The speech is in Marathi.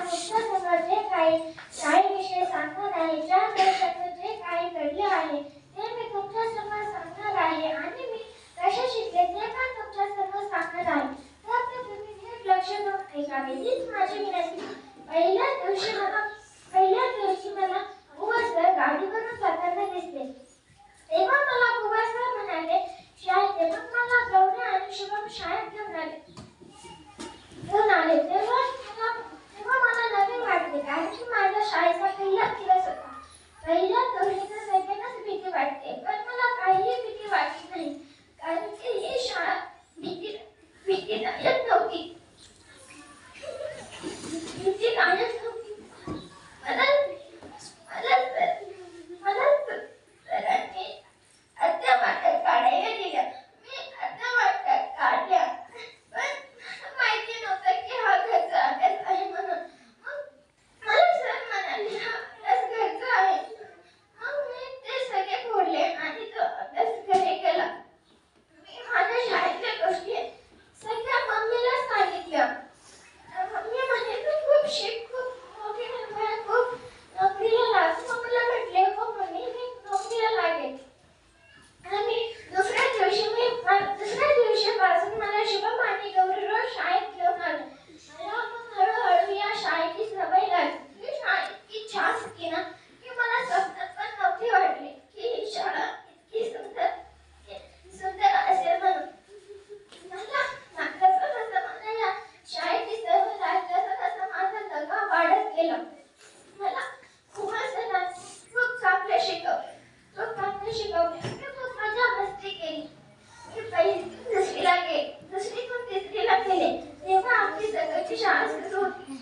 तुमच्यासमोर जे काही शाळेविषयी सांगणार आहे, ज्या वर्षाचं जे काही घडले आहे ते मी तुमच्यासमोर सांगणार आहे आणि मी कसे शिकले ते पण तुमच्यासमोर सांगणार आहे. फक्त तुम्ही नीट लक्ष देऊन ऐकावे हीच माझी विनंती. पहिल्याच दिवशी मला बुवा सर गाडीवरून जाताना दिसले. तेव्हा मला बुवा सर म्हणाले शाळेत ये. मग मला गौरी आणि शुभम शाळेत घेऊन आले. तेव्हा मला नवीन वाटले, कारण की माझ्या शाळेचा पहिलाच दिवस होता. पहिल्या दिवशी तर सगळ्यांनाच भीती वाटते, पण मला काहीही भीती वाटली नाही, कारण की ही शाळा भीतीदायक नव्हती. भीतीदायक नव्हती. मला सरांनी आत्या वाटत काढायला दिल्या. मी आत्या वाटत काढल्या, पण माहिती नव्हतं की हा घरचा अभ्यास आहे म्हणून. मग मला सर म्हणाले हा अभ्यास घरचा आहे. मग मी ते सगळे फोडले आणि तो अभ्यास घरी केला. मी माझ्या शाळेतल्या गोष्टी सगळ्या मम्मीला सांगितल्या. मम्मी म्हणे तू खूप शिक, खूप मोठी निर्भय, खूप नोकरीला लाग. मम्मीला म्हटले हो मम्मी मी नोकरीला लागेल. आणि दुसऱ्या दिवशीपासून मला शुभम आणि गौरी रोज शाळेत घेऊन आले. मला मग हळूहळू या शाळेची सवय लागली. ही शाळा इतकी छान होती ना की मला स्वप्नात पण नव्हती वाटली की ही शाळा इतकी सुंदर असेल म्हणून. जसं मला या शाळेची सवय लागली तसं माझा लगाव वाढत गेला. मला खूप चांगले शिकवले. मी खूप मजा मस्ती केली. मी पहिली दुसरीतून तिसरीला गेले तेव्हा आमची सगळ्याची शाळा सुरू होती.